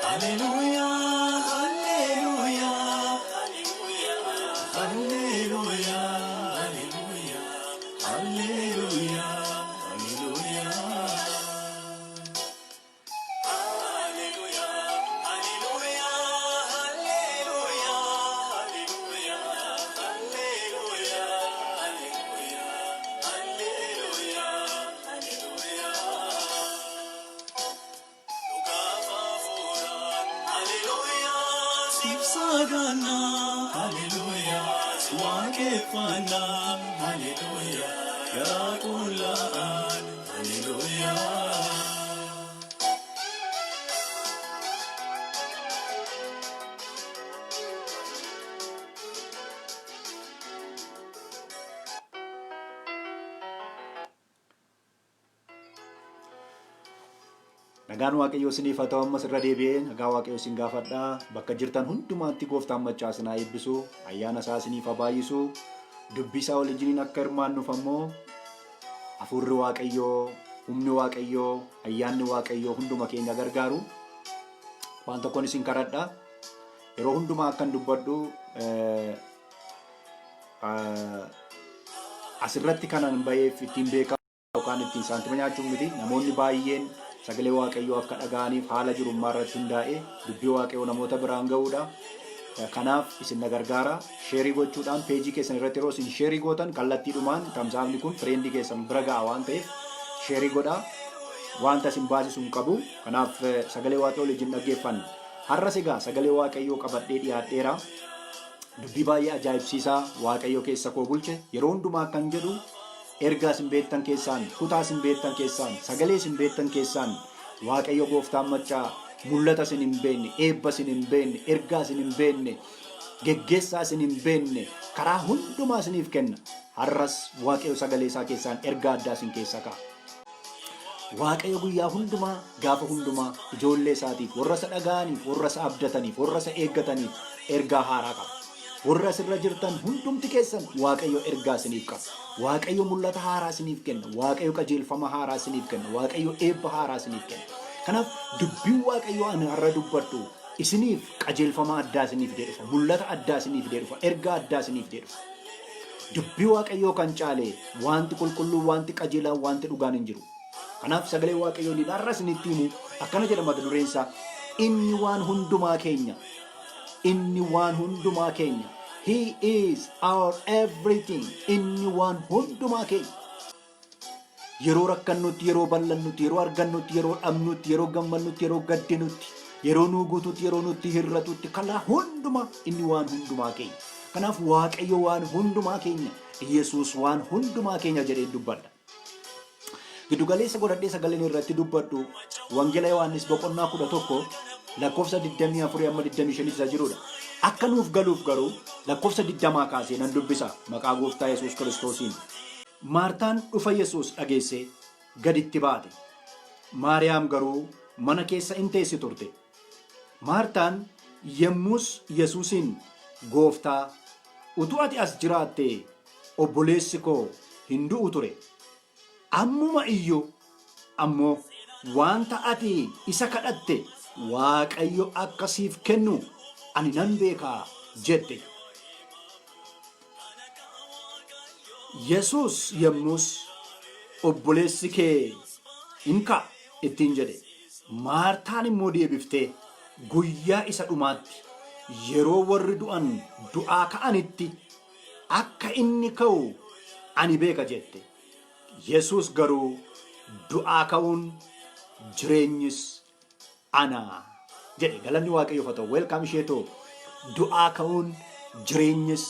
Hallelujah, hallelujah, hallelujah, hallelujah, hallelujah, hallelujah. Sagana, hallelujah, swagefana, hallelujah, yakulaan, hallelujah. Nagaan Waaqayyoo isiniif haa ta'u. Ammas irra deebi'ee nagaa Waaqayyoo isin gaafadhaa. Bakka jirtan hundumaatti Gooftaan machaa isin haa eebbisu. Ayyaana isaa isiniif haa baay'isu. Dubbii isaa waliin akka hirmaannuuf ammoo hafuurri Waaqayyoo, humni Waaqayyoo, ayyaanni Waaqayyoo hunduma keenya gargaaru. Waan tokkoon isin kadhadha. Yeroo hundumaa akkan dubbadhu asirratti kanan baheef ittiin beekamu yookaan ittiin saantima nyaachuuf miti. Namoonni baay'een sagalee Waaqayyoo akka dhaga'aniif haala jirummaa irratti hundaa'e dubbii Waaqayyoo namoota biraan ga'uudha. Kanaaf isin na gargaara. Sheerii gochuudhaan peejii keessan irratti yeroo isin sheerii gootan kallattiidhumaan tamsaafni kun fireendii keessan bira ga'a waan ta'eef sheerii godhaa. Wanta isin baasisu hin qabu. Kanaaf sagalee Waaqayyoo wajjin dhaggeeffanna. Har'as egaa sagalee Waaqayyoo qabadhee dhiyaadheera. Dubbii baay'ee ajaa'ibsiisaa Waaqayyoo keessa koo bulche yeroo hundumaa akkan jedhu ergaa isin beektan keessaan, kutaa isin beektan keessaan, sagalee isin beektan keessaan Waaqayyo Gooftaan machaa mul'ata isin hin beekne, eebba isin hin beekne, ergaa isin hin beekne, geggeessaa isin hin beekne karaa hundumaa isiniif kenna. Har'as Waaqayyo sagalee isaa keessaan ergaa addaa isin keessa kaa'a. Waaqayyo guyyaa hundumaa gaafa hundumaa ijoollee isaatiif warra isa dhaga'aniif, warra isa abdataniif, warra isa eeggataniif ergaa haaraa qaba. Warra asirra jirtan hundumti keessan Waaqayyo ergaa isiniif qaba. Waaqayyo mul'ata haaraa isiniif kenna. Waaqayyo qajeelfama haaraa isiniif kenna. Waaqayyo eebba haaraa isiniif kenna. Kanaaf dubbiin Waaqayyo ani har'a dubbadhu isiniif qajeelfama addaa isiniif dhufa. Mul'ata addaa isiniif dhufa. Ergaa addaa isiniif dhufa. Dubbii Waaqayyo kan caale wanti qulqulluu, wanti qajeelaan, wanti dhugaan hin jiru. Kanaaf sagalee Waaqayyo ni har'a isinitti himu akkana jedha mata dureen isaa inni waan hundumaa keenya. Inni waan hundumaa keenya. He is our everything. Inni waan hundumaa keenya. Yeroo rakkannutti, yeroo ballannutti, yeroo argannutti, yeroo dhabnutti, yeroo gammannutti, yeroo gaddinutti, yeroo nuu guututti, yeroo nutti hir'atutti, kalaa hundumaa inni waan hundumaa keenya. Kanaaf Waaqayyo waan hundumaa keenya. Yesus waan hundumaa keenya jedhee dubbadha. Giddugaleessa godhadhee sagaleen irratti dubbadhu Wangeela Yohaannis boqonnaa 11 lakkoofsa 24-25 isa jirudha. Akka nuuf galuuf garuu lakkoofsa 20 kaasee nan dubbisa maqaa Gooftaa Yesus Kiristoosiin. Maartaan dhufa Yesus dhageessee gaditti baate. Maariyaam garuu mana keessa in teessi turte. Maartaan yemmus Yesuusiin Gooftaa utuu ati as jiraattee obboleessi koo hin du'u ture. Ammuma iyyuu ammoo wanta ati isa kadhatte Waaqayyo akkasiif kennu ani nan beekaa jette. Yesus yemmus obboleessi kee in ka'a ittiin jedhe. Maartaan immoo deebiftee guyyaa isa dhumaatti yeroo warri du'an du'aa ka'anitti akka inni ka'u ani beeka jette. Yesus garuu du'aa ka'uun jireenyis ana jedhe. Galanni Waaqayyoof haa ta'u. Welcome isheetoo du'aa ka'uun jireenyis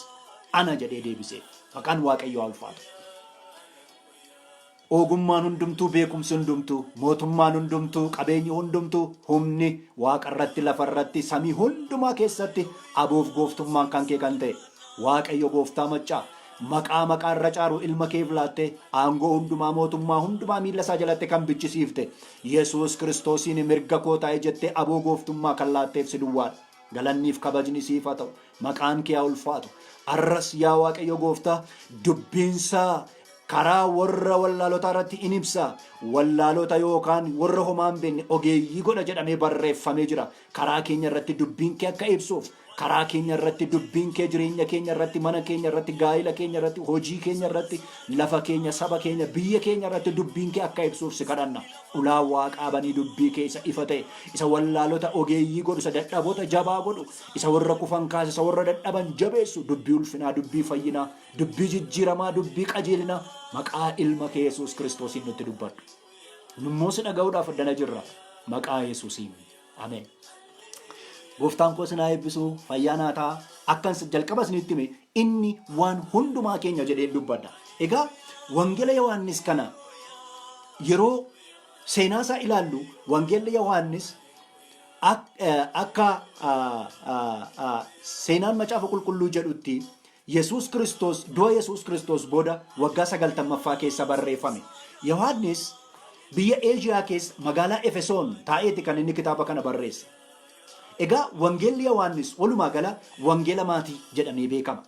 ana jedhee deebisee. Maqaan Waaqayyoo haa ulfaatu. Ogummaan hundumtuu, beekumsi hundumtuu, mootummaan hundumtuu, qabeenyi hundumtuu, humni Waaqa irratti, lafa irratti, samii hundumaa keessatti aboof gooftummaan kan kee kan ta'e Waaqayyo Gooftaa machaa maqaa irra caalu ilma keef laatte aangoo hundumaa, mootummaa hundumaa miilla isaa jalatti kan bichisiifte Yesus Kiristoosiin mirga koo taa'e jettee aboo gooftummaa kan laatteef si duwwaadha. Galanniif kabajni siif haa ta'u. Maqaan kee haa ulfaatu. Arras yaa Waaqayyo Gooftaa dubbiinsaa karaa warra wallaalotaa irratti in ibsa. wallaalota yookaan warra homaa hin beekne ogeeyyii godha jedhamee barreeffamee jira. Karaa keenya irratti dubbiin kee akka ibsuuf, karaa keenya irratti dubbiin kee jireenya keenya irratti, mana keenya irratti, gaa'ila keenya irratti, hojii keenya irratti, lafa keenya, saba keenya, biyya keenya irratti dubbiin kee akka ibsuuf si kadhanna. Ulaa waaqaa banii dubbii kee isa ifa ta'e, isa wallaalota ogeeyyii godhu, isa dadhaboota jabaa godhu, isa warra kufan kaasa, isa warra dadhaban jabeessu, dubbii ulfinaa, dubbii fayyinaa, dubbii jijjiiramaa, dubbii qajeelinaa maqaa ilma kee Yesuus Kiristoosiin nutti dubbadhu. Nummoo si dhaga'uudhaaf addana jirra. Maqaa Yesuusiin. Ameen. Gooftaan koo sinaa eebbisu, fayyaa naa ta'a. Akkan jalqaba isinitti hime inni waan hundumaa keenya jedhee dubbadha. Egaa wangeela Yohaannis kana yeroo seenaa isaa ilaallu, wangeelli Yohaannis akka seenaan macaafa qulqulluu jedhutti Yesuus Kiristoos, du'a Yesuus Kiristoos booda waggaa 90ffaa keessa barreeffame. Yohaannis biyya Eeshiyaa keessa magaalaa Efesoon taa'eeti kan inni kitaaba kana barreesse. Egaa wangeelli Yohaannis walumaa gala wangeela maatii jedhamee beekama.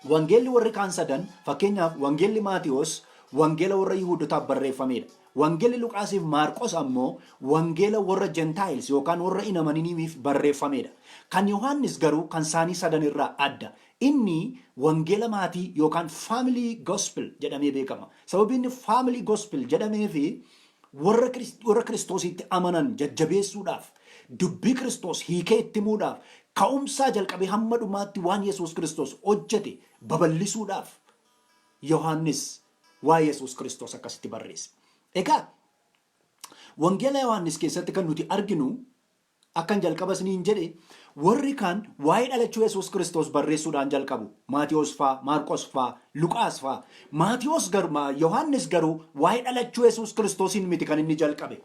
Wangeelli warri kaan sadan, fakkeenyaaf wangeelli Maatiyoos wangeela warra Yihuudotaaf barreeffamedha. Wangeelli Luqaasiif Maarqos ammoo wangeela warra Gentiles yookaan warra hin amaniniif barreeffamedha. Kan Yohaannis garuu kan isaanii sadan irraa adda. Inni wangeela maatii yookaan family gospel jedhamee beekama. Sababii inni family gospel jedhameefi warra Kiristoositti amanan jajjabeessuudhaaf, dubbii Kiristoos hiikee itti himuudhaaf, ka'umsaa jalqabee hamma dhumaatti waan Yesuus Kiristoos hojjete babal'isuudhaaf Yohaannis waa'ee Yesuus Kiristoos akkasitti barreesse. Egaa wangeela Yohaannis keessatti kan nuti arginu akkan jalqaba isiniin jedhe warri kaan waa'ee dhalachuu Yesuus Kiristoos barreessuudhaan jalqabu. Maatiyoos faa, Maarqos faa, Luqaas faa. Yohaannis garuu waa'ee dhalachuu Yesuus Kiristoosiin miti kan inni jalqabe.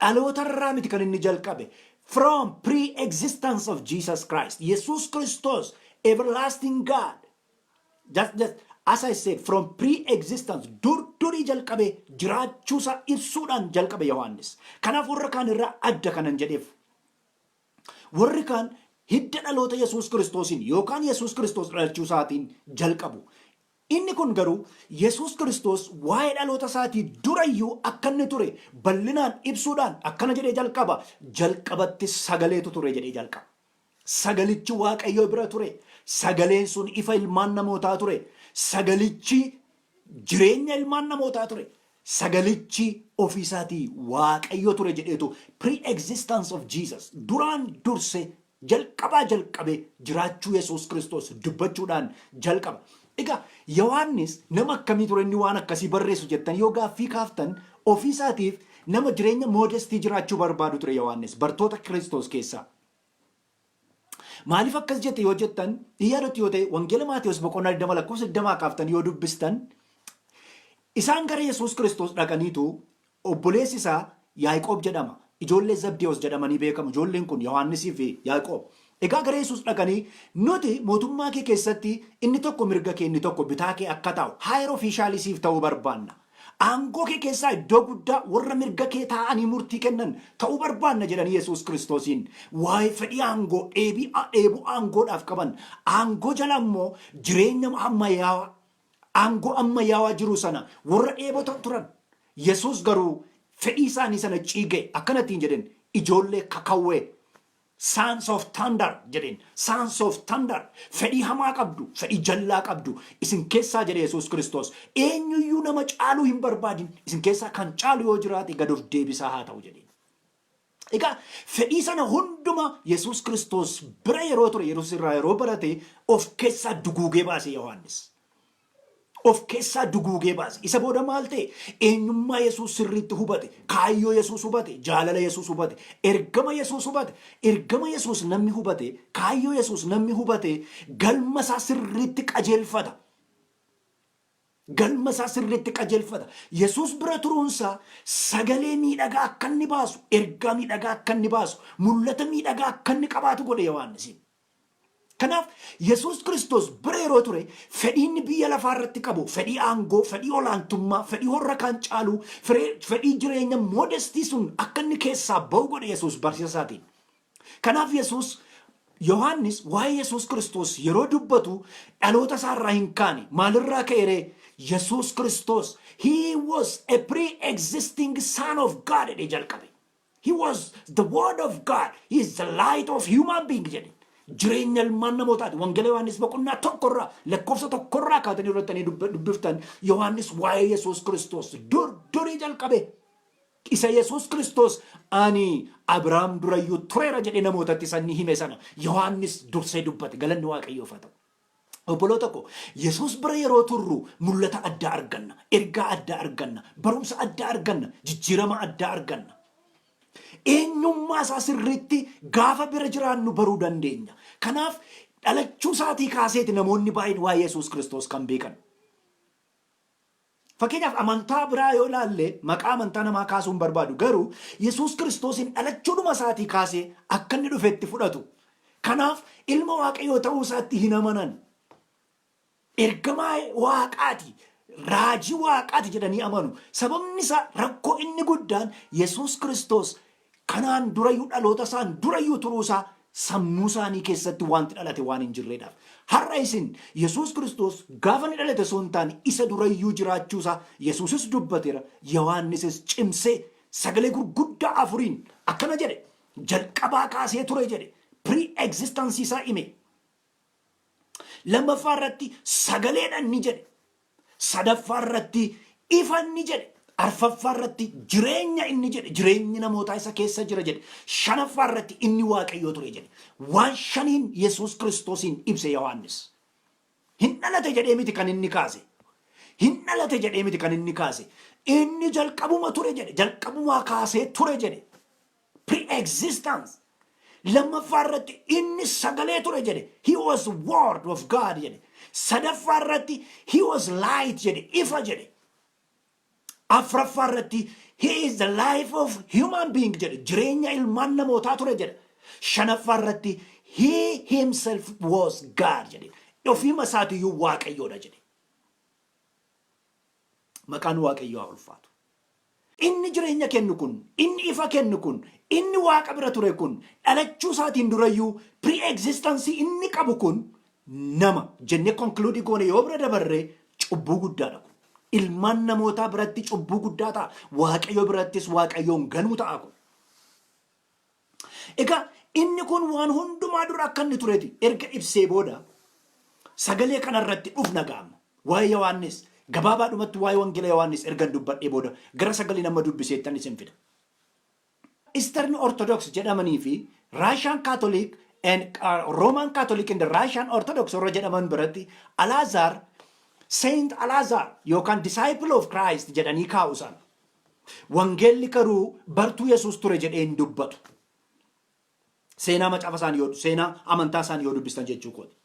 Dhalootarraa miti kan inni jalqabe. From pre-existence of Jesus Christ. Yesuus Kiristoos, everlasting God. Just as I said, from pre-existence, durii jalqabe jiraachuusaa ibsuudhaan jalqabe Yohaannis. Kanaaf warra kaan irraa adda kanan jedheef. Warri kaan hidda dhaloota Yesuus Kiristoosiin yookaan Yesuus Kiristoos dhalachuusaatiin jalqabu. Inni kun garuu Yesuus Kiristoos waa'ee dhaloota isaatii durayyuu akka inni ture bal'inaan ibsuudhaan akkana jedhee jalqaba. Jalqabatti sagaleetu ture jedhee jalqaba. Sagalichi Waaqayyoo bira ture. Sagaleen sun ifa ilmaan namootaa ture. Sagalichi jireenya ilmaan namootaa ture. Sagalichi ofiisaatii Waaqayyoo ture jedheetu pre-existence of Jesus duraan durse jalqabe jiraachuu Yesuus Kiristoos dubbachuudhaan jalqaba. Egaa Yohaannis nama akkamii ture inni waan akkasii barreessu jettan yoo gaaffii kaaftan ofiisaatiif nama jireenya moodestii jiraachuu barbaadu ture Yohaannis bartoota Kiristoos keessaa. Maaliif akkas jette yoo jettan yaadatu yoo ta'e wangeela Maatiyoos boqonnaa 20 kaaftan yoo dubbistan isaan gara Yesuus Kiristoos dhaqaniitu obboleessi isaa Yaaqoob jedhama. Ijoollee Zabdewoos jedhamanii beekamu. Ijoolleen kun Yohaannisii fi Yaaqoob. Egaa gara Yesuus dhaqanii nuti mootummaa kee keessatti inni tokko mirga kee inni tokko bitaa kee akka taa'u haayer ofiishaalisiif ta'uu barbaanna. Aangoo kee keessaa iddoo guddaa warra mirga kee taa'anii murtii kennan ta'uu barbaanna jedhanii Yesuus Kiristoosiin waa'ee fedhii aangoo dheebuu aangoodhaaf qaban. Aangoo jala immoo jireenya ammayyaawaa aangoo ammayyaawaa jiru sana warra dheebota turan. Yesuus garuu fedhii isaanii sana ciige akkanattiin jedhen ijoollee kakawwee. Sons of thunder jedhen. Sons of thunder. Fedhii hamaa qabdu, fedhii jallaa qabdu. Isin keessaa jedhe Yesuus Kiristoos eenyuyyuu nama caaluu hin barbaadin. Isin keessaa kan caalu yoo jiraate gad of deebisaa haa ta'u jedheen. Egaa fedhii sana hunduma Yesuus Kiristoos bira yeroo ture Yesuus irraa yeroo barate of keessaa duguugee baase Yohaannis. Of keessaa duguugee baase. Isa booda maal ta'e? Eenyummaa Yesuus sirriitti hubate. Kaayyoo Yesuus hubate. Jaalala Yesuus hubate. Ergama Yesuus hubate. Ergama Yesuus namni hubate. Kaayyoo Yesuus namni hubate. Galma isaa sirriitti qajeelfata. Galma isaa sirriitti qajeelfata. Yesuus bira turuunsaa sagalee miidhagaa akka inni baasu, ergaa miidhagaa akka inni baasu, mul'ata miidhagaa akka inni qabaatu godhe Yohaannisiin. Kanaaf Yesuus Kiristoos bira yeroo ture fedhiin biyya lafaa irratti qabu, fedhii aangoo, fedhii olaantummaa, fedhii warra kaan caalu, fedhii jireenya moodestii sun akka inni keessaa ba'u godhe Yesuus barsiisa isaatiin. Kanaaf Yesuus Yohaannis waa'ee Yesuus Kiristoos yeroo dubbatu dhaloota isaarraa hin kaane maalirraa ka'ee Yesus Kristos, he was a pre-existing son of God jedhee jalqabe. He was the word of God. He is the light of human being jedhe. Jireenya ilmaan namootaati. Wangeela Yohaannis boqonnaa tokkorraa lakkoofsa tokkorraa kaatanii irratti dubbiftan Yohaannis waa'ee Yesus Kristos durii jalqabe. Isa Yesus Kristos ani Abrahaam durayyuu tureera jedhee namootatti sanni hime sana Yohaannis dursee dubbate. Galanni Waaqayyoof haa ta'u. Obboloota ko Yesus bira yeroo turru mul'ata addaa arganna, ergaa addaa arganna, barumsa addaa arganna, jijjiirama addaa arganna. Eenyummaa isaa sirriitti gaafa bira jiraannu baruu dandeenya. Kanaaf dhalachuu isaatii kaaseeti namoonni baay'een waa'ee Yesus Kristos kan beekan. Fakkeenyaaf amantaa biraa yoo ilaalle maqaa amantaa namaa kaasuun barbaadu garuu Yesus Kristoosin dhalachuudhuma isaatii kaasee akka inni dhufetti fudhatu. Kanaaf ilma Waaqayyoo ta'uu isaatti hin amanan. Ergamaa Waaqaati, raajii Waaqaati jedhanii amanu. Sababni isaa rakkoo inni guddaan Yesus Kristos kanaan durayyuu dhaloota isaan durayyuu turuu isaa sammuu isaanii keessatti wanti dhalate waan hin jirreedhaaf. Har'a isin Yesus Kristos gaafa ni dhalate osoo hin taane isa durayyuu jiraachuu isaa Yesuusis dubbateera. Yohaannisis cimsee sagalee gurguddaa afuriin akkana jedhe. Jalqabaa kaasee ture jedhe. Pre-existence isaa hime. Lammaffaa irratti sagaleedhaan ni jedhe. Sadaffaa irratti ifaan ni jedhe. Arfaffaa irratti jireenya inni jedhe. Jireenyi namootaa isa keessa jira jedhe. Shanaffaa irratti inni Waaqayyoo ture jedhe. Waan shaniin Yesus Kristosiin ibse Yohaannis. Hin dhalate jedhee miti kan inni kaase. Hin dhalate jedhee miti kan inni kaase. Inni jalqabuma ture jedhe. Jalqabumaa kaasee ture jedhe. Pre-existence. Lammaffaa irratti inni sagalee ture jedhe. He was word of God jedhe. Sadaffaa irratti he was light jedhe. Ifa jedhe. Afraffaa irratti he is the life of human being jedhe. Jireenya ilmaan namootaa ture jedhe. Shanaffaa irratti he himself was God jedhe. Ofima isaatiyyuu Waaqayyoodha jedhe. Maqaan Waaqayyoo haa ulfaatu. Inni jireenya kennu kun, inni ifa kennu kun, inni Waaqa bira ture kun, dhalachuu isaatiin durayyuu pre-existence inni qabu kun nama jennee conclude goone yoo bira dabarree cubbuu guddaadha kun. Ilmaan namootaa biratti cubbuu guddaa ta'a. Waaqayyoo birattis Waaqayyoon ganuu ta'a kun. Egaa inni kun waan hundumaa dura akka inni tureeti. Erga ibsee booda sagalee kanarratti dhufna gaama. Waa'ee Yohaannis gabaabaadhumatti waa'ee wangeela Yohaannis erga dubbadhee booda gara sagalee nama dubbiseettan isin fida. Eastern Orthodox jedhamanii fi Russian Catholic and Roman Catholic and the Russian Orthodox warra jedhaman biratti Alazar, Saint Alazar yookaan disciple of Christ jedhanii kaa'usan. Wangeelli garuu bartuu Yesuus ture jedhee hin dubbatu. Seenaa macaafa isaanii yoo seenaa amantaa isaanii yoo dubbistan jechuu kooti.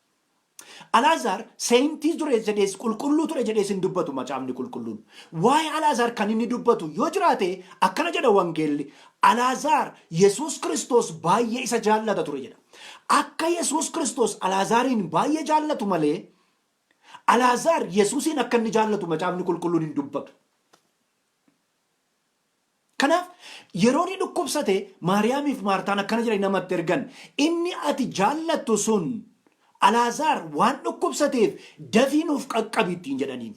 Alazar saintii ture jedhees qulqulluu ture jedhees hin dubbatu macaafni qulqulluun. Waa'ee Alazar kan inni dubbatu yoo jiraate akkana jedha wangeelli. Alazar Yesus Kristos baay'ee isa jaallata ture jedha. Akka Yesus Kristos Alazariin baay'ee jaallatu malee Alazar Yesuusin akka inni jaallatu macaafni qulqulluun hin dubbatu. Kanaaf yeroo inni dhukkubsate Maariyaamiif Maartaan akkana jedhanii namatti ergan. Inni ati jaallattu sun Alazar waan dhukkubsateef dafii nuuf qaqqabi ittiin jedhaniin.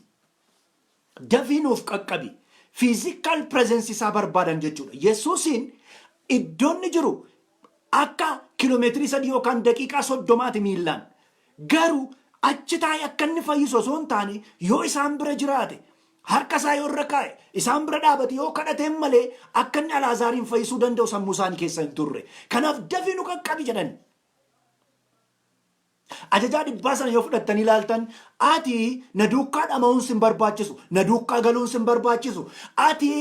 Dafii nuuf qaqqabi. Physical presence isaa barbaadan jechuudha. Yesuusin iddoonni jiru akka kiiloomeetirii 3 yookaan daqiiqaa 30 miilaan. Garuu achi taa'ee akka inni fayyisu osoo hin taane yoo isaan bira jiraate harka isaa yoo irra kaa'e isaan bira dhaabate yoo kadhateen malee akka inni Alaazaariin fayyisuu danda'u sammuu isaanii keessa hin turre. Kanaaf dafii nu qaqqabi jedhan. Ajajaa dhibbaa sana yoo fudhattanii ilaaltan ati na duukaa dhama'uun sin barbaachisu, na duukaa galuun sin barbaachisu, ati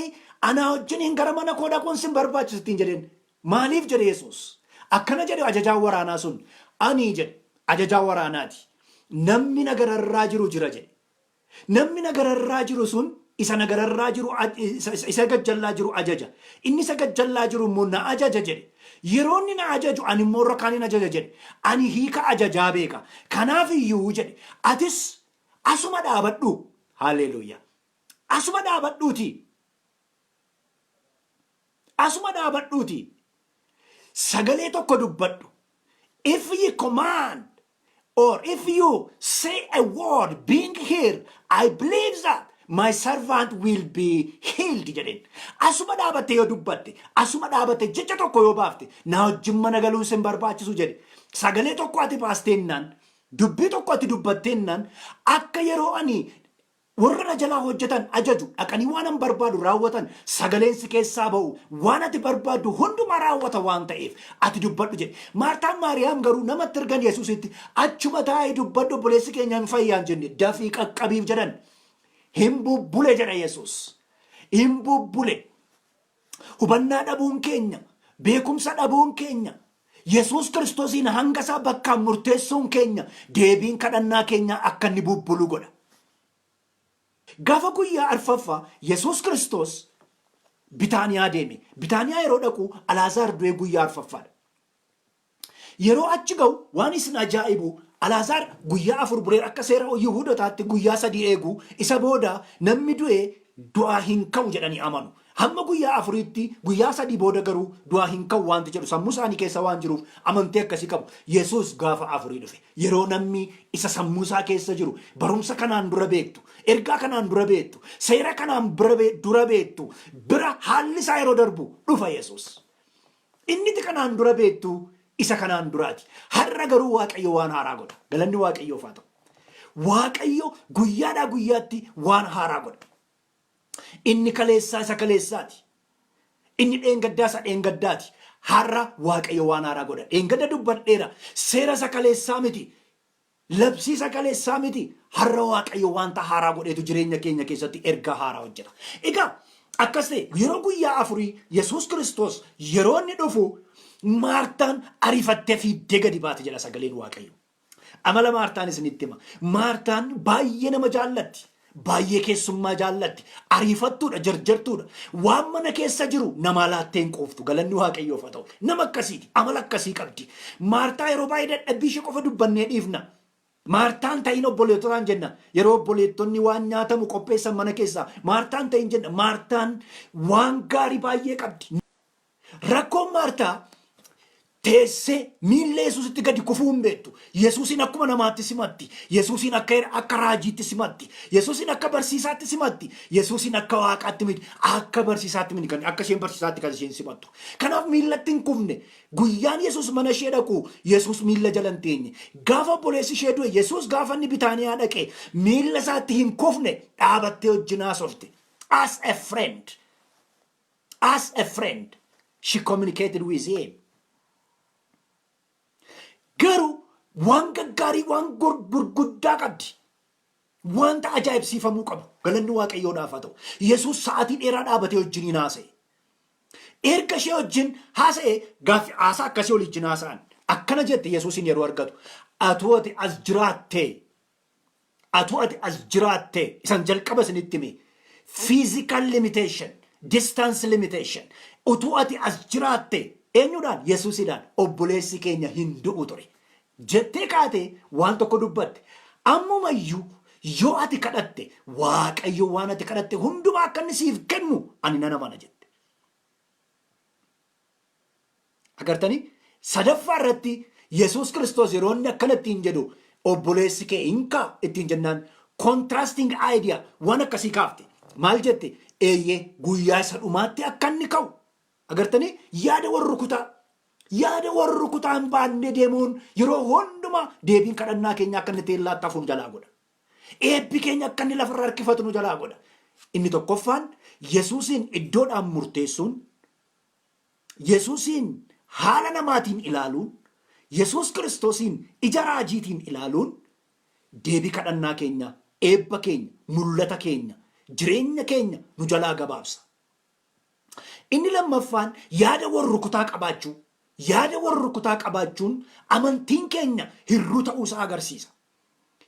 ana wajjiniin gara mana koo dhaquun sin barbaachisu ittiin jedheen. Maaliif jedhe Yesuus? Akkana jedhe ajajaan waraanaa sun. Ani jedhe ajajaan waraanaati. Namni nagararraa jiru jira jedhe. Namni nagararraa jiru sun isa nagararraa jiru isa gajjallaa jiru ajaja. Inni isa gajjallaa jiru immoo na ajaja jedhe. Yeroo inni na ajaju ani immoo irra kaaniin ajaja jedhe. Ani hiika ajajaa beeka. Kanaaf iyyuu jedhe atis asuma dhaabadhu. Haleluuyaa. Asuma dhaabadhuuti. Asuma dhaabadhuuti. Sagalee tokko dubbadhu. If ye command Or if you say a word being healed, I believe that my servant will be healed jedhen. Asuma dhaabate yoo dubbatte, asuma dhaabate jecha tokko yoo baafte, na wajjin mana galuun sin barbaachisu jedhe. Sagalee tokko ati baasteennaan, dubbii tokko ati dubbatteennaan, akka yeroo ani warra na jalaa hojjetan ajaju dhaqanii waan an barbaadu raawwatan sagaleen si keessaa ba'u waan ati barbaaddu hundumaa raawwata waan ta'eef ati dubbadhu jedhe. Maartaan Maariyaam garuu namatti ergan Yesuusitti achuma taa'ee dubbadhu obboleessi keenya hin fayyaan jenne dafii qaqqabiif jedhan. Hin bubbule jedha Yesuus. Hin bubbule. Hubannaa dhabuun keenya, beekumsa dhabuun keenya, Yesuus Kiristoosiin hangasaa bakkaan murteessuun keenya deebiin kadhannaa keenya akka inni bubbulu godha. Gaafa guyyaa arfaffaa Yesuus Kiristoos Bitaaniyaa deeme. Bitaaniyaa yeroo dhaqu Alaazaar du'ee guyyaa arfaffaadha. Yeroo achi ga'u waan isin ajaa'ibu Alaazaar guyyaa 4 buree akka seera Yihuudotaatti guyyaa 3 eegu isa booda namni du'ee du'aa hin ka'u jedhanii amanu. Hamma guyyaa 4tti guyyaa 3 booda garuu du'aa hin ka'u waanti jedhu sammuu isaanii keessa waan jiruuf amantii akkasii qabu. Yesuus gaafa 4 dhufe yeroo namni isa sammuu isaa keessa jiru barumsa kanaan dura beektu, ergaa kanaan dura beektu, seera kanaan dura beektu bira haalli isaa yeroo darbu dhufa Yesuus. Inni kanaan dura beektu isa kanaan duraati. Har'a garuu Waaqayyo waan haaraa godha. Galanni Waaqayyoof haa ta'u. Waaqayyo guyyaadhaa guyyaatti waan haaraa godha. Inni kaleessaa isa kaleessaati. Inni dheengaddaa isa dheengaddaati. Har'a Waaqayyo waan haaraa godha. Dheengadda dubbadheera. Seera isa kaleessaa miti. Labsii isa kaleessaa miti. Har'a Waaqayyo wanta haaraa godheetu jireenya keenya keessatti ergaa haaraa hojjeta. Egaa akkas ta'e yeroo guyyaa 4 Yesuus Kiristoos yeroo inni dhufu Maartaan ariifattee fiiddee gadi baate jedha sagaleen Waaqayyo. Amala Maartaan isinitti hima. Maartaan baay'ee nama jaallatti. Baay'ee keessummaa jaallatti. Ariifattuudha, jarjartuudha. Waan mana keessa jiru nama laattee hin qooftu. Galanni Waaqayyoof haa ta'u. Nama akkasiiti. Amala akkasii qabdi. Maartaa yeroo baay'ee dadhabbii ishee qofa dubbannee dhiifna. Maartaan ta'in obboleettotaan jenna. Yeroo obboleettonni waan nyaatamu qopheessan mana keessaa Maartaan ta'in jenna. Maartaan waan gaarii baay'ee qabdi. Rakkoon Maartaa teessee miilla Yesuusitti gadi kufuu hin beektu. Yesuusin akkuma namaatti simatti. Yesuusin akka raajiitti simatti. Yesuusin akka barsiisaatti simatti. Yesuusin akka waaqaatti miti. Akka barsiisaatti miti. Akka isheen barsiisaatti kan isheen simattu. Kanaaf miillatti hin kufne. Guyyaan Yesuus mana ishee dhaqu Yesuus miilla jala hin teenye. Gaafa obboleessi ishee du'e Yesuus gaafa inni Bitaaniyaa dhaqe miilla isaatti hin kufne dhaabattee wajjin haasofte. As a friend. As a friend. She communicated with him. Garuu waan gaggaarii waan gurguddaa qabdi. Wanta ajaa'ibsiifamuu qabu. Galanni Waaqayyoodhaaf haa ta'u. Yesuus sa'aatii dheeraa dhaabatee wajjin haasa'e. Erga ishee wajjin haasa'e gaaffii haasaa akkasii wajjin haasa'an. Akkana jette Yesuusin yeroo argatu. Atuu ati as jiraattee. Atuu ati as jiraattee. Isan jalqaba isinitti hime. Physical limitation. Distance limitation. Utuu ati as jiraattee. Eenyudhaan Yesuusidhaan obboleessi keenya hin du'u ture. Jettee kaatee waan tokko dubbatte. Ammumayyuu yoo ati kadhatte Waaqayyo waan ati kadhatte hundumaa akka inni siif kennu ani nan amana jette. Agartanii sadaffaa irratti Yesuus Kiristoos yeroo inni akkanatti hin jedhu obboleessi kee hin kaa ittiin jennaan contrasting idea waan akkasii kaafte. Maal jette? Eeyyee guyyaa isa dhumaatti akka inni ka'u. Agartanii yaada warra rukutaa hin baanne deemuun yeroo hundumaa deebiin kadhannaa keenya akka inni teellaatti hafuun jalaa godha. Eebbi keenya akka inni lafarra harkifatu nu jalaa godha. Inni tokkoffaan Yesuusin iddoodhaan murteessuun, Yesuusin haala namaatiin ilaaluun, Yesuus Kiristoosiin ija raajiitiin ilaaluun deebii kadhannaa keenya, eebba keenya, mul'ata keenya, jireenya keenya nu jalaa gabaabsa. Inni lammaffaan yaada warra rukutaa qabaachuu. Yaada warra rukutaa qabaachuun amantiin keenya hirruu ta'uu isaa agarsiisa.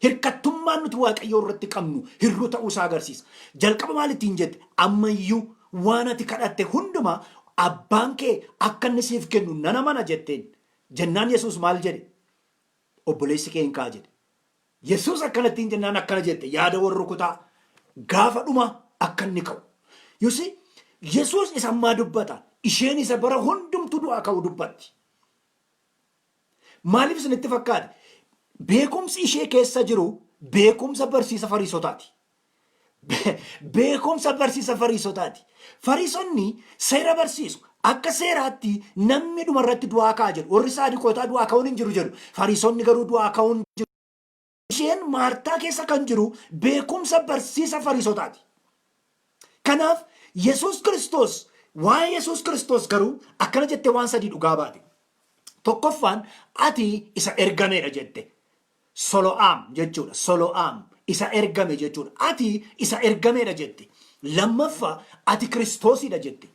Hirkattummaan nuti Waaqayyoo irratti qabnu hirruu ta'uu isaa agarsiisa. Jalqaba maal ittiin jette? Ammayyuu waan ati kadhatte hundumaa abbaan kee akka inni siif kennu nan amana jetteen. Jennaan Yesuus maal jedhe? Obboleessi kee hin kaa jedhe. Yesuus akkanattiin jennaan akkana jette yaada warra rukutaa gaafa dhuma akka inni ka'u. Yusi Yesuus isa ammaa dubbata. Isheen isa bara hundumtu du'aa ka'u dubbatti. Maaliif isinitti fakkaate? beekumsi ishee keessa jiru beekumsa barsiisa Fariisotaati. Beekumsa barsiisa Fariisotaati. Fariisonni seera barsiisu. Akka seeraatti namni dhumarratti du'aa ka'a jedhu. Warri saadiqootaa du'aa ka'uun hin jiru jedhu. Fariisonni garuu du'aa ka'uun jiru. Isheen Maartaa keessa kan jiru beekumsa barsiisa Fariisotaati. Kanaaf Yesus Kiristoos waa'ee Yesus Kiristoos garuu akkana jettee waan sadii dhugaa baate. Tokkoffaan ati isa ergameedha jette. Solo'aam jechuudha. Solo'aam isa ergame jechuudha. Ati isa ergameedha jette. Lammaffaa ati Kiristoosidha jette.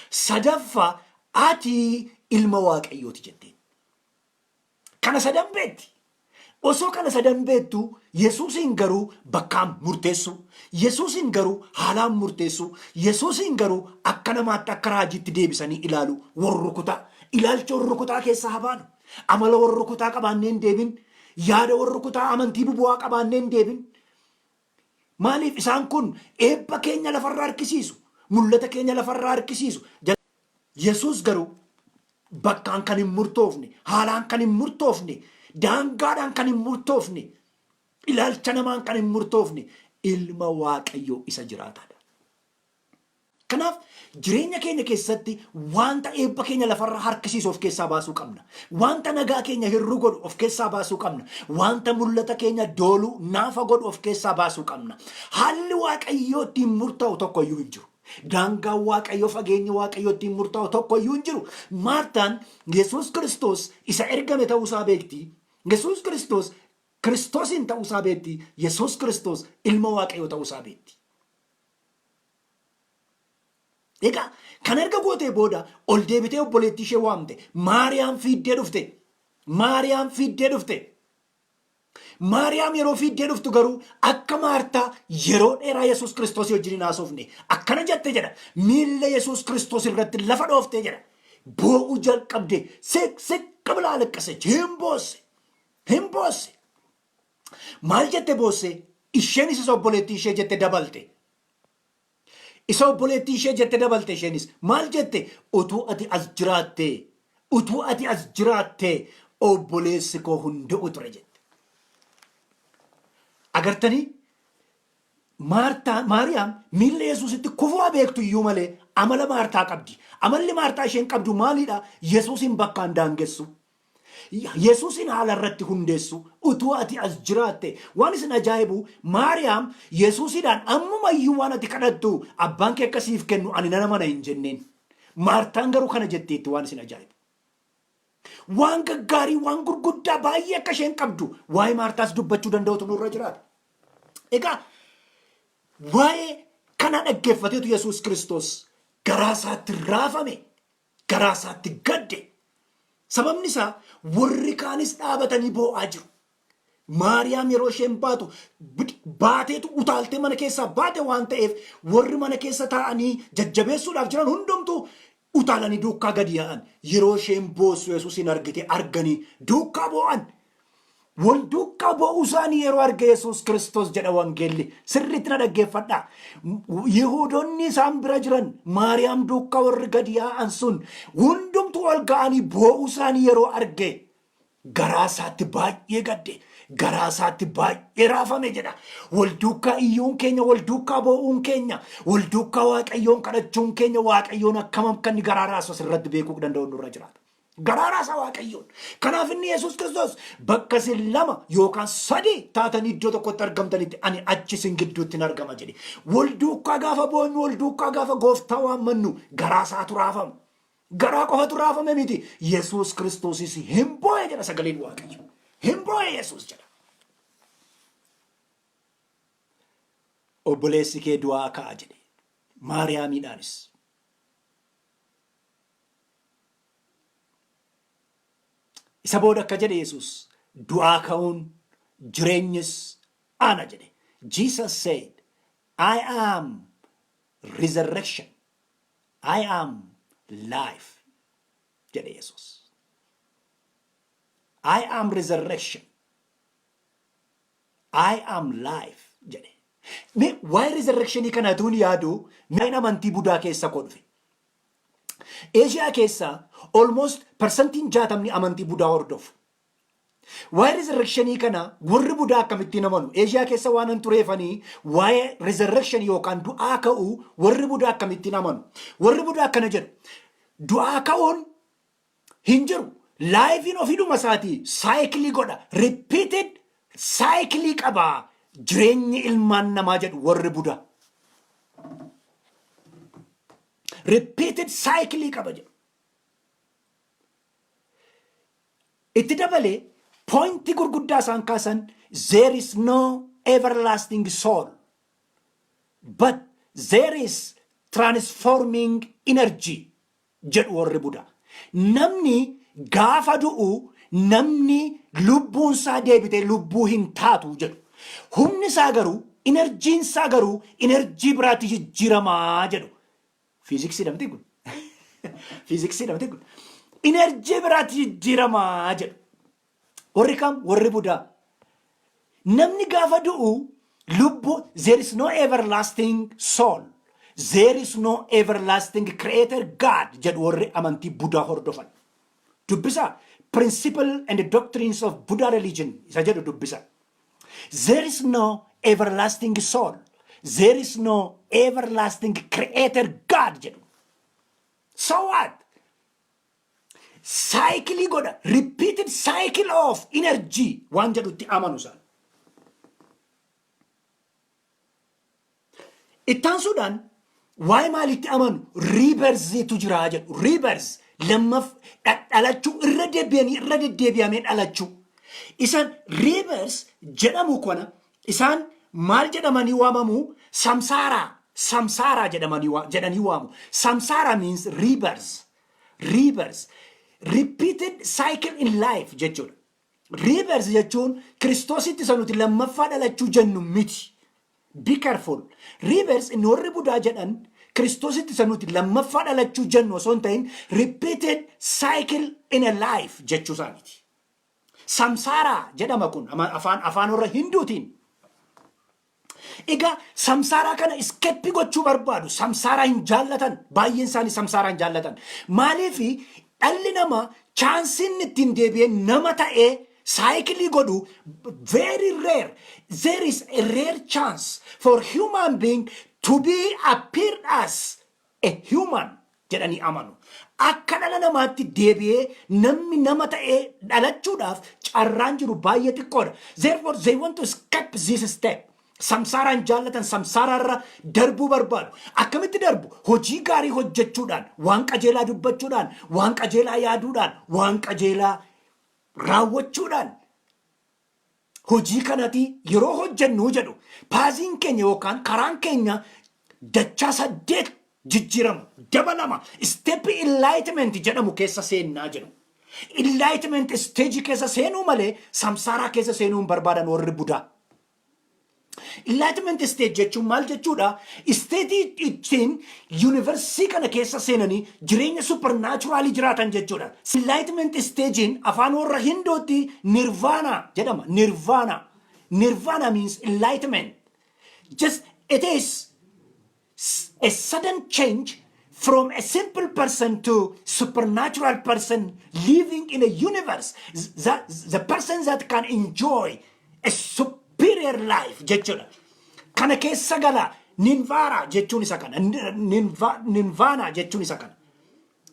Sadaffaa ati ilma Waaqayyooti jette. Kana sadan beetti. Osoo kana sadan beettu Yesuusin garuu bakkaan murteessu. Yesuusin garuu haalaan murteessu. Yesuusin garuu akka namaatti akka raajiitti deebisanii ilaalu warra rukutaa. Ilaalcha warra rukutaa keessaa habaanu. Amala warra rukutaa qabaanneen deebin. Yaada warra rukutaa amantii bubu'aa qabaanneen deebin. Maaliif isaan kun eebba keenya lafarraa harkisiisu. Mul'ata keenya lafarraa harkisiisu. Yesuus garuu bakkaan kan hin murtoofne. Haalaan kan hin murtoofne. Daangaadhaan kan hin murtoofne. Ilaalcha namaan kan hin murtoofne. Ilma Waaqayyoo isa jiraataadha. Kanaaf jireenya keenya keessatti wanta eebba keenya lafarraa harkisiisu of keessaa baasuu qabna. Wanta nagaa keenya hir'uu godhu of keessaa baasuu qabna. Wanta mul'ata keenya dooluu naafa godhu of keessaa baasuu qabna. Haalli Waaqayyoo ittiin murtaa'u tokko iyyuu hin jiru. Daangaan Waaqayyoo fageenya Waaqayyoo ittiin murtaa'u tokko iyyuu hin jiru. Maartaan Yesuus Kiristoos isa ergame ta'uusaa beekti. Yesuus Kiristoos Kiristoosin ta'uusaa beekti. Yesuus Kiristoos ilma Waaqayyoo ta'uusaa beekti. Egaa kan erga gootee booda ol deebitee obboleettii ishee waamte. Maariyaam fiiddee dhufte. Maariyaam fiiddee dhufte. Maariyaam yeroo fiiddee dhuftu garuu akka Maartaa yeroo dheeraa Yesuus Kiristoos wajjin haasofne akkana jette jedha. Miilla Yesuus Kiristoos irratti lafa dhooftee jedha. Boo'uu jalqabde seeqa bilaa laqqase hin boosse. Hin boosse. Maal jette boosse? Isheenis isa obboleettii ishee jette dabalte. Isa obboleettii ishee jette dabalte isheenis. Maal jette? Utuu ati as jiraatte. Utuu ati as jiraatte obboleessi koo hunda'u ture jette. Agartanii? Maariyaam miilla Yesuusitti kufuu beektu iyyuu malee amala Maartaa qabdi. Amalli Maartaa isheen qabdu maalidha? Yesuusin bakkaan daangessu. Yesuusin haala irratti hundeessu. Utuu ati as jiraatte. Waan isin ajaa'ibu Maariyaam Yesuusidhaan ammuma iyyuu waan ati kadhattu abbaan kee akkasiif kennu ani nana mana hin jenneen. Maartaan garuu kana jetteetti waan isin ajaa'ibu. Waan gaggaarii waan gurguddaa baay'ee akka isheen qabdu waa'ee Maartaas dubbachuu danda'utu nurra jiraata. Egaa waa'ee kana dhaggeeffateetu Yesuus Kiristoos garaa isaatti raafame. Garaa isaatti gadde. Sababni isaa warri kaanis dhaabatanii boo'aa jiru. Maariyaam yeroo isheen baatu baateetu utaaltee mana keessaa baate waan ta'eef warri mana keessa taa'anii jajjabeessuudhaaf jiran hundumtuu utaalanii duukaa gadi yaa'an. Yeroo isheen boossu Yesuusin argite arganii duukaa boo'an. Wal duukaa boo'uu isaanii yeroo arge Yesuus Kiristoos jedha wangeelli. Sirriitti na dhaggeeffadhaa. Yihuudoonni isaan bira jiran Maariyaam duukaa warri gadi yaa'an sun hundumtuu wal ga'anii boo'uu isaanii yeroo arge garaa isaatti baay'ee gadde. Garaa isaatti baay'ee raafame jedha. Wal duukaa iyyuun keenya, wal duukaa boo'uun keenya, wal duukaa Waaqayyoon kadhachuun keenya Waaqayyoon akkam akka inni garaa raasu asirratti beekuu danda'u nurra jiraata. Garaa raasa Waaqayyoon. Kanaaf inni Yesuus Kiristoos bakka isin lama yookaan sadii taatanii iddoo tokkotti argamtanitti ani achi isin gidduutti hin argama jedhe. Wal duukaa gaafa boonyu, wal duukaa gaafa gooftaa waammannu garaa isaatu raafama. Garaa qofatu raafame miti. Yesuus Kiristoosis hin boo'e jedha sagaleen Waaqayyo. Hin boo'e Yesuus jedha. Obboleessi kee du'aa ka'a jedhe. Maariyaamiidhaanis. Isa booda akka jedhe Yesuus du'aa ka'uun jireenyis ana jedhe. Jesus said, I am resurrection. I am life. Jedhe Yesuus. I am resurrection. I am life. Jedhe. Waa'ee resurrectionii kanatuun yaadu mi'aan amantii Budaa keessa koo dhufe. Eeshiyaa keessaa almost percentiin 60 amantii Budaa hordofu. Waa'ee resurrectionii kana warri Budaa akkamittiin amanu? Eeshiyaa keessa waan hin tureefanii waa'ee resurrection yookaan du'aa ka'uu warri Budaa akkamittiin amanu? Warri Budaa akkana jedhu. Du'aa ka'uun hin jiru. Laayifiin ofiidhuma isaatii saayikilii godha. Repeated saayikilii qabaa jireenyi ilmaan namaa jedhu warri Budaa. Repeated saayikilii qaba jedhu. Itti dabalee pointi gurguddaa isaan kaasan there is no everlasting soul but there is transforming energy jedhu warri Budaa. Namni gaafa du'u namni lubbuun isaa deebite lubbuu hin taatu jedhu. Humni isaa garuu enerjiin isaa garuu enerjii biraatti jijjiiramaa jedhu. Fiiziksii dhabde kun. Fiiziksii dhabde kun. Enerjii biraatti jijjiiramaa jedhu. Warri kam? Warri Budaa. Namni gaafa du'u lubbu there is no everlasting soul. There is no everlasting creator God jedhu warri amantii Budaa hordofan. Dubbisa principle and doctrines of Buddha religion isa jedhu dubbisa. There is no everlasting soul. There is no everlasting creator God jedhu. So what? Cycle godha. Repeated cycle of energy waan jedhutti amanu isaan. Ittaansuudhaan waa'ee maalitti amanu? Rebirthiitu jira jedhu. Rebirth lammaf dhalachuu irra deddeebi'amee dhalachuu. Isaan rebirth jedhamu kana isaan maal jedhamanii waamamu? Samsara jedhanii waamu. Samsara means rebirth. Rebirth. Repeated cycle in life jechuudha. Rebirth jechuun Kiristoositti sanuti lammaffaa dhalachuu jennu miti. Be careful. Rebirth inni warri Budaa jedhan Kiristoositti sanuti lammaffaa dhalachuu jennu osoo hin ta'in repeated cycle in a life jechuu isaaniiti. Samsara jedhama kun afaan warra Hinduutiin. Egaa samsaaraa kana iskeeppii gochuu barbaadu. Samsaaraa hin jaallatan. Baay'een isaanii samsaaraa hin jaallatan. Maaliifi dhalli namaa chaansiin ittiin deebi'ee nama ta'ee saayikilii godhu very rare. There is a rare chance for human being to be appeared as a human jedhanii amanu. Akka dhala namaatti deebi'ee namni nama ta'ee dhalachuudhaaf carraan jiru baay'ee xiqqoodha. Therefore they want to escape this step. Samsaaraan jaallatan samsaaraarra darbuu barbaadu. Akkamitti darbu? Hojii gaarii hojjechuudhaan, waan qajeelaa dubbachuudhaan, waan qajeelaa yaaduudhaan, waan qajeelaa raawwachuudhaan. Hojii kanatti yeroo hojjennu jedhu paaziin keenya yookaan karaan keenya dachaa 8 jijjiiramu dabalama. Step enlightenment jedhamu keessa seennaa jedhu. Enlightenment stage keessa seenuu malee samsaaraa keessa seenuu hin barbaadan warri Budaa. Enlightenment stage jechuun maal jechuudha? Stage ittiin yuunivarsiitii kana keessa seenanii jireenya supernaturaalii jiraatan jechuudha. Enlightenment stagein afaan warra Hindootti nirvana jedhama. Nirvana means enlightenment. Just it is a sudden change from a simple person to supernatural person living in a universe. The person that can enjoy a superior life jechuudha. Kana keessa gala nirvana jechuun isa kana. Nirvana jechuun isa kana.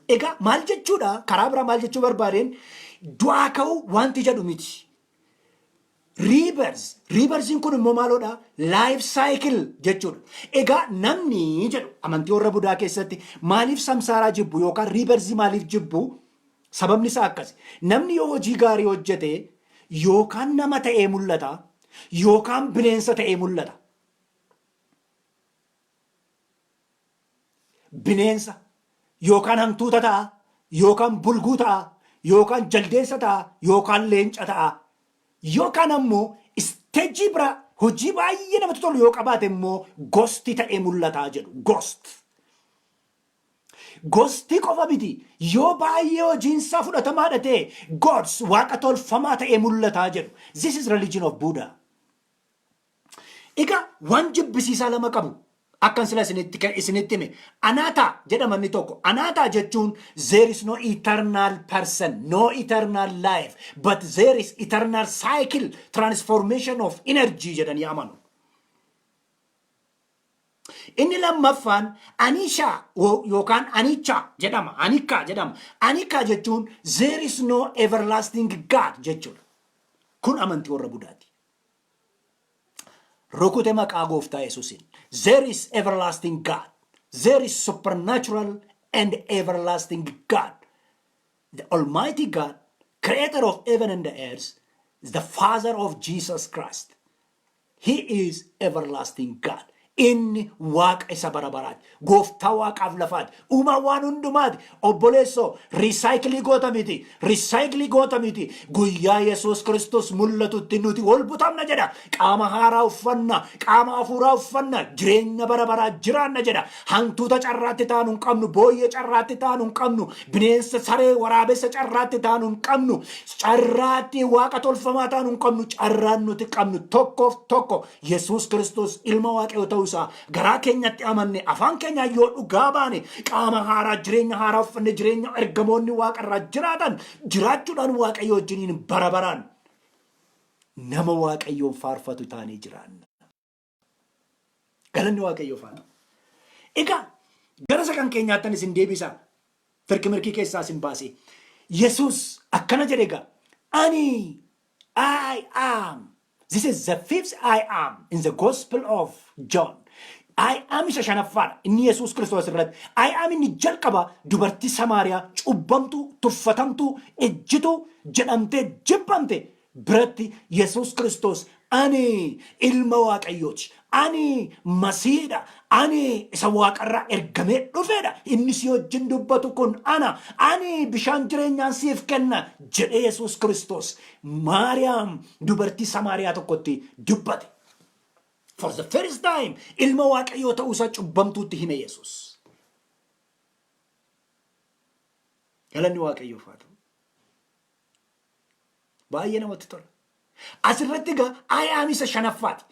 Egaa maal jechuudha? Karaa biraa maal jechuu barbaadeen du'aa ka'uu wanti jedhu miti. Rebirthiin kun immoo maaloodha? Life cycle jechuudha. Egaa namni jedhu amantii warra Budaa keessatti maaliif samsaaraa jibbu yookaan rebirthii maaliif jibbu? Sababni isaa akkasi. Namni yoo hojii gaarii hojjete yookaan nama ta'ee mul'ata yookaan bineensa ta'ee mul'ata. Bineensa yookaan hantuuta ta'a yookaan bulguu ta'a yookaan jaldeessa ta'a yookaan leenca ta'a. Yookaan ammoo isteejii bira hojii baay'ee namatti tolu yoo qabaate immoo gosti ta'ee mul'ataa jedhu. Gosti qofa miti yoo baay'ee hojiinsaa fudhatamaadha ta'e gods waaqa tolfamaa ta'ee mul'ataa jedhu. This is religion of Buddha. Egaa waan jibbisiisaa lama qabu Akkan sila isinitti hime. Anaata jedhamanni tokko. Anaata jechuun there is no eternal person, no eternal life, but there is eternal cycle, transformation of energy jedhanii amanu. Inni lammaffaan anisha yookaan anicha jedhama. Anika jedhama. Anika jechuun there is no everlasting God jechuudha. Kun amantii warra Budaati. Rukute maqaa gooftaa Yesuusin. There is everlasting God. There is supernatural and everlasting God. The Almighty God, creator of heaven and the earth, is the Father of Jesus Christ. He is everlasting God. Inni Waaqa isa bara baraati. Gooftaa Waaqaaf lafaati. Uumaa waan hundumaati. Obboleessoo riisaayikilii goota miti. Riisaayikilii goota miti. Guyyaa Yesuus Kiristoos mul'atutti nuti ol butamna jedha. Qaama haaraa uffanna. Qaama hafuuraa uffanna. Jireenya bara baraa jiraanna jedha. Hantuuta carraatti taanu hin qabnu. Booyyee carraatti taanu hin qabnu. Bineensa saree waraabessa carraatti taanu hin qabnu. Carraatti Waaqa tolfamaa taanu hin qabnu. Carraan nuti qabnu tokkoof tokko Yesuus Kiristoos ilma Waaqayyoo ta'uu garaa keenyatti amanne afaan keenya yoo dhugaa baane qaama haaraa jireenya haaraa uffanne jireenya ergamoonni Waaqarraa jiraatan jiraachuudhaan Waaqayyo wajjiniin bara baraan nama Waaqayyoon faarfatu taanee jiraanna. Galanni Waaqayyoof haa ta'u. Egaa gara sakan keenyaattan isin deebisa. Firki mirkii keessaa isin baase. Yesuus akkana jedhe egaa I am. This is the fifth I am in the Gospel of John. I am isa shanaffaan inni Yesuus Kiristoos irratti. I am inni jalqaba dubartii Samaariyaa cubbamtu, tuffatamtu, ejjitu jedhamtee jibbamte biratti Yesuus Kiristoos ani ilma Waaqayyooti. Ani Masiidha. Ani isa Waaqarraa ergamee dhufeedha. Inni si wajjin dubbatu kun ana. Ani bishaan jireenyaan siif kenna jedhee Yesuus Kiristoos Maariyaam dubartii Samaariyaa tokkotti dubbate. For the first time ilma Waaqayyoo ta'uusaa cubbamtuutti hime Yesuus. Galanni Waaqayyoof haa ta'u. Baay'ee namatti tola. Asirratti egaa I am isa shanaffaati.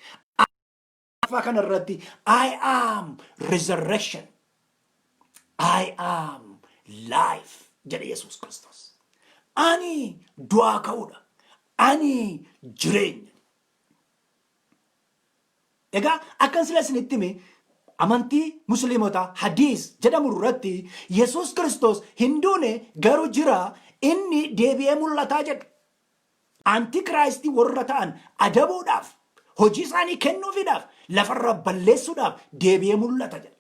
Kana irratti I am resurrection. I am life jedhe Yesuus Kiristoos. Ani du'aa ka'uudha. Ani jireenya. Egaa akkan sila isinitti hime amantii musliimotaa hadiis jedhamu irratti Yesuus Kiristoos hin duune garuu jira inni deebi'ee mul'ataa jedha. Antikiraayistii warra ta'an adabuudhaaf hojii isaanii kennuufiidhaaf lafarra balleessuudhaaf deebi'ee mul'ata jedha.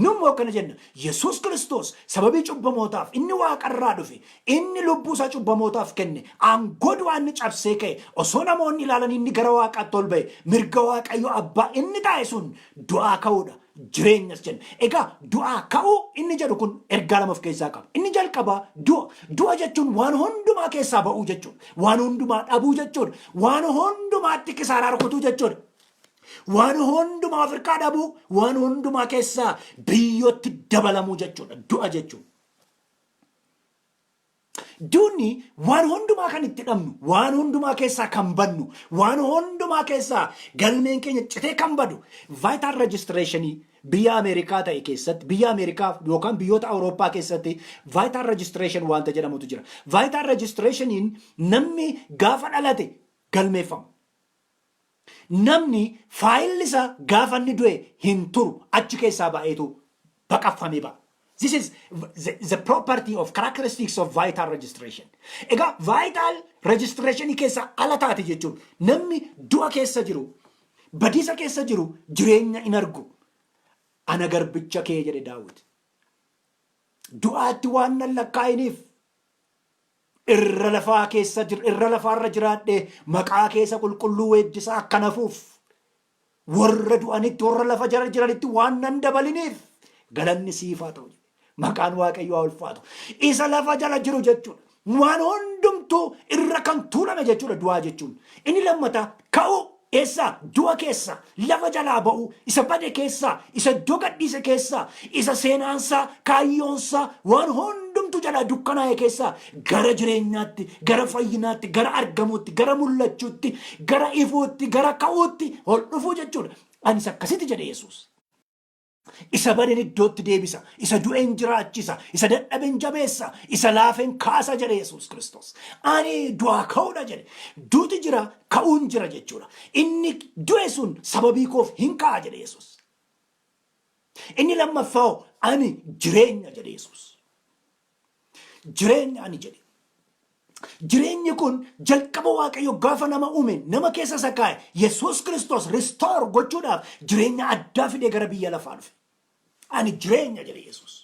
Nummoo akkana jenna Yesuus Kiristoos sababii cubbamootaaf inni Waaqarraa dhufe inni lubbuu isaa cubbamootaaf kenne aangoo du'aa inni cabsee ka'e osoo namoonni ilaalan inni gara Waaqaatti ol ba'e mirga Waaqayyo abbaa inni taa'e sun du'aa ka'uudha. Jireenyas jenna. Egaa du'aa ka'uu inni jedhu kun ergaa lama of keessaa qaba. Inni jalqabaa du'a. Du'a jechuun waan hundumaa keessaa ba'uu jechuudha. Waan hundumaa dhabuu jechuudha. Waan hundumaatti kisaaraa rukutuu jechuudha. Waan hundumaa Afrikaa dhabuu, waan hundumaa keessaa biyyootti dabalamuu jechuudha. Du'a jechuudha. Duuni waan hundumaa kan itti dhabnu, waan hundumaa keessaa kan bannu, waan hundumaa keessaa galmeen keenya citee kan badu, vital registrationii biyya Ameerikaa ta'e keessatti, biyya Ameerikaa yookaan biyyoota Awurooppaa keessatti vital registration waanta jedhamutu jira. Vital registrationiin namni gaafa dhalate galmeeffama. Namni faayilli isaa gaafa inni du'e hin turu achi keessaa baay'eetu baqaffamee ba'a. This is the property of characteristics of vital registration. Egaa vital registration keessa ala taate jechuun namni du'a keessa jiru, badiisa keessa jiru jireenya in argu. Ana garbicha kee jedhe Daawit. Du'aatti waan nan lakkaa'iniif irra lafaa keessa irra lafaarra jiraadhe maqaa keessa qulqulluu weeddisaa akka nafuuf warra du'anitti warra lafa jara jiranitti waan nan dabaliniif galanni siif haa ta'u. Maqaan Waaqayyoo haa ulfaatu. Isa lafa jala jiru jechuudha. Waan hundumtuu irra kan tuulame jechuudha du'aa jechuun. Inni lammataa ka'uu eessaa du'a keessa lafa jalaa ba'uu isa bade keessaa isa iddoo gadhiise keessaa isa seenaansaa kaayyoonsaa waan hundumtuu jalaa dukkanaa'e keessaa gara jireenyaatti gara fayyinaatti gara argamuutti gara mul'achuutti gara ifuutti gara ka'uutti ol dhufuu jechuudha. Anis akkasitti jedhe Yesuus. Isa badeen iddootti deebisa, isa du'een jiraachisa, isa dadhabeen jabeessa, isa laafeen kaasa jedhe Yesuus Kiristoos. Ani du'aa ka'uudha jedhe. Duuti jira, ka'uun jira jechuudha. Inni du'e sun sababii koof hin ka'a jedhe Yesuus. Inni lammaffaa ani jireenya jedhe Yesuus. Jireenya ani jedhe. Jireenyi kun jalqaba Waaqayyo gaafa nama uume nama keessa isa kaa'e Yesuus Kiristoos restore gochuudhaaf jireenya addaa fidee gara biyya lafaa dhufe. Ani jireenya jedhe Yesuus.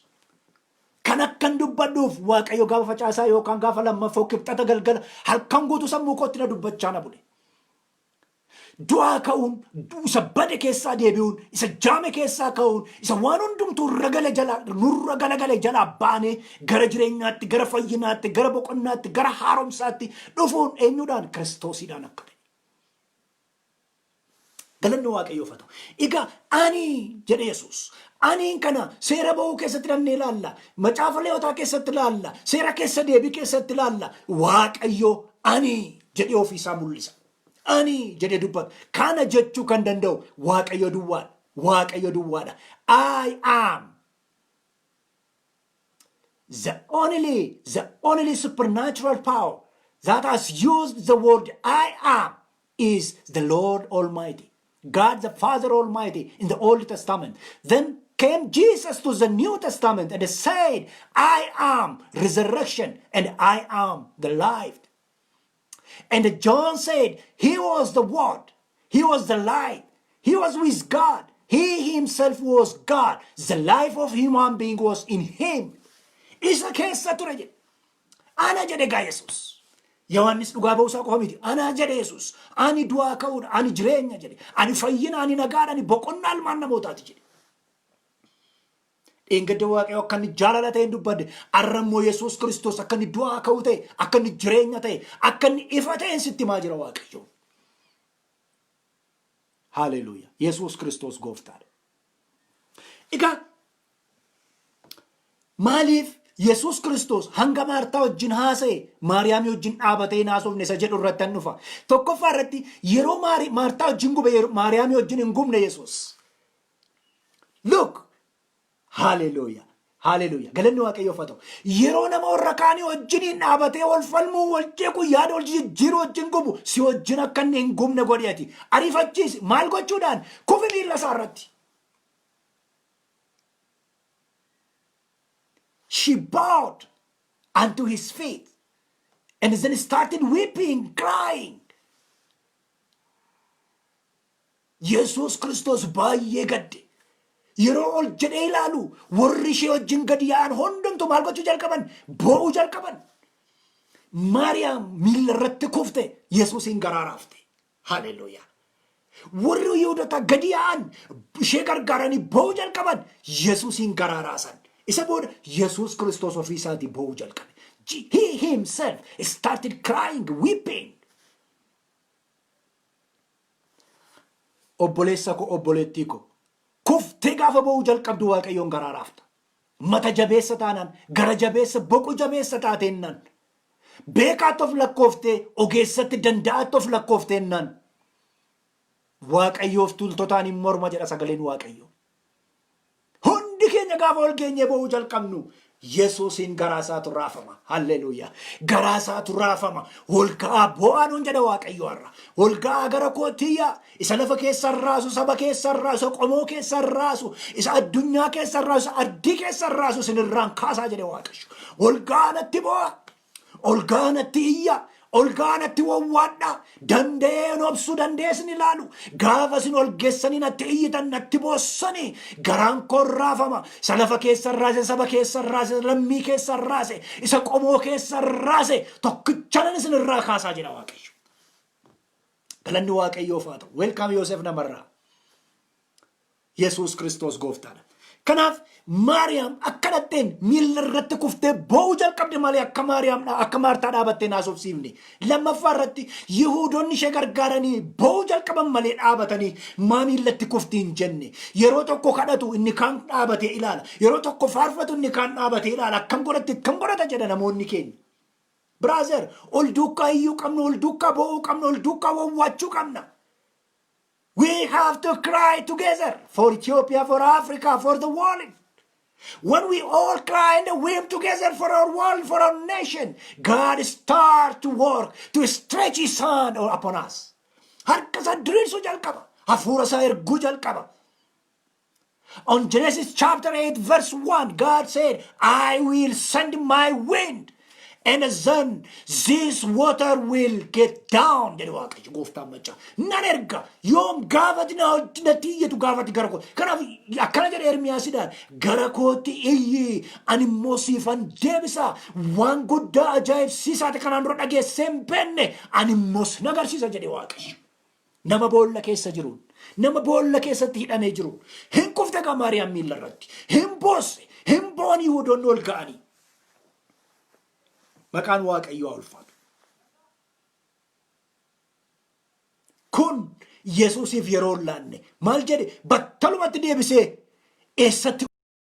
Kan akkan dubbadhuuf Waaqayyo gaafa facaasaa yookaan gaafa lammaffaa kibxata galgala halkan guutuu sammuu kootti na dubbachaa na bule. Du'aa ka'uun, isa bade keessaa deebi'uun, isa jaame keessaa ka'uun, isa waan hundumtuu nurra galagale jalaa baanee gara jireenyaatti, gara fayyinaatti, gara boqonnaatti, gara haaromsaatti dhufuun eenyuudhaan? Kiristoosiidhaan akka ta'e. Galanni Waaqayyoof haa ta'u. Egaa ani jedhe Yesuus. Aniin kana seera ba'uu keessatti dannee ilaalla. Macaafa Lewwotaa keessatti ilaalla. Seera keessa deebii keessatti ilaalla. Waaqayyo ani jedhee ofiisaa mul'isa. Ani jedhee dubbata. Kana jechuu kan danda'u Waaqayyo duwwaadha. Waaqayyo duwwaadha. I am the only supernatural power that has used the word I am is the Lord Almighty. God the Father Almighty in the Old Testament. Then came Jesus to the New Testament and said, I am resurrection and I am the life. And John said, he was the Word, he was the light, he was with God, he himself was God, the life of human being was in him. Isa keessa ture jedhe. Ana jedhe gaa Yesuus. Yohannis dhugaa ba'uusaa qofa miti. Ana jedhe Yesuus. Ani du'aa ka'uudha, ani jireenya jedhe. Ani fayyina, ani nagaadha, ani boqonnaa ilmaan namootaati jedhe. Dheengadda Waaqayyo akka inni jaalala ta'e dubbadde arrammoo Yesuus Kiristoos akka inni du'aa ka'u ta'e, akka inni jireenya ta'e, akka inni ifa ta'e sitti himaa jira Waaqayyo. Haleluuyaa. Yesuus Kiristoos gooftaadha. Egaa maaliif Yesuus Kiristoos hanga Maartaa wajjin haasa'e Maariyaamii wajjin dhaabatee naasofne isa jedhu irratti hin dhufa. Tokkoffaa irratti yeroo Maartaa wajjin gube Maariyaamii wajjin hin gubne Yesuus. Look. Hallelujah. Hallelujah. Galanni Waaqayyoof haa ta'u. Yeroo nama warra kaanii wajjin dhaabatee wal falmuu, wal jeequu, yaada wal jijjiiruu wajjin gubu si wajjin akka inni hin gubne godheeti. Ariifachiisi. Maal gochuudhaan? Kufi miilla isaa irratti. She bowed unto his feet and then started weeping, crying. Yesuus Kiristoos baay'ee gadde. Yeroo ol jedhee ilaalu warri ishee wajjin gadi yaa'an hundumtu maal gochuu jalqaban? Boo'uu jalqaban. Maariyaam miilla irratti kufte Yesuusin garaaraafte. Haleluuyaa. Warri Yihuudoota gadi yaa'an ishee gargaaranii boo'uu jalqaban Yesuusin garaaraasan. Isa booda Yesuus Kiristoos ofii isaatii boo'uu jalqabe. He himself started crying, weeping. Obboleessa koo, obboleettii koo. Kuftee gaafa boo'uu jalqabdu Waaqayyoon garaaraafta. Mata jabeessa taanaan, gara jabeessa, boqu jabeessa taateennaan. Beekaatti of lakkooftee, ogeessatti danda'aatti of lakkoofteennaan. Waaqayyoof tuultotaan hin morma jedha sagaleen Waaqayyoo. Hundi keenya gaafa ol geenyee boo'uu jalqabnu Yesuusin garaasaatu raafama. Halleluuyaa. Garaasaatu raafama. Holgaa boo'aa nuun jedha Waaqayyo har'a. Holgaa gara kootiyyaa. Isa lafa keessan raasu, saba keessan raasu, qomoo keessan raasu, isa addunyaa keessan raasu, isa ardii keessan raasu isinirraan kaasaa jedhe Waaqayyo. Holgaa natti boo'a. Holgaa natti iyya. Holgaa natti wawwaadha. Dandeen obsuu dandeessin ilaalu. Gaafa isin ol geessanii natti iyyitan natti boossanii garaan koo raafama. Isa lafa keessan raase, saba keessan raase, lammii keessan raase, isa qomoo keessan raase tokkichanan isinirraa kaasaa jedha Waaqayyo. Galanni Waaqayyoof haa ta'u. Welcome Yoosef namarraa. Yesuus Kiristoos gooftaadha. Kanaaf Maariyaam akka dhatteen miilla irratti kuftee boo'uu jalqabde malee akka Maartaa dhaabattee naasofsiifne. Lammaffaa irratti Yihuudoonni ishee gargaaranii boo'uu jalqaban malee dhaabatanii maa miillatti kufti hin jenne. Yeroo tokko kadhatu inni kaan dhaabatee ilaala. Yeroo tokko faarfatu inni kaan dhaabatee ilaala. Akkam godhata jedha namoonni keenya. Brother, ol duukaa iyyuu qabnu, ol duukaa boo'uu qabnu, ol duukaa wawwaachuu qabna. We have to cry together for Ethiopia, for Africa, for the world. When we all cry and weep together for our world, for our nation, God starts to work, to stretch his hand upon us. Harkasa diriirsu jalqaba. Hafuura isaa erguu jalqaba. On Genesis chapter 8 verse 1, God said, I will send my wind, and then this water will get down. Jedhe Waaqayyo gooftaan machaa. Nan erga yoom gaafati natti iyyatu gaafati gara koo. Kanaaf akkana jedhe Ermiyaasidhaan gara kootti iyyi ani immoo siifan deebisa. Waan guddaa ajaa'ibsiisaa ta'e kanaan dura dhageessee hin beekne ani immoo sin agarsiisa jedhe Waaqayyo. Nama boolla keessa jiruun, nama boolla keessatti hidhamee jiruun, hin kufte gaa Maariyaam miilla irratti, hin boosse, hin boonii Yihuudoonni ol ga'anii. Maqaan Waaqayyoo haa ulfaatu. Kun Yesuusiif yeroo hin laanne maal jedhe battalumatti deebisee eessatti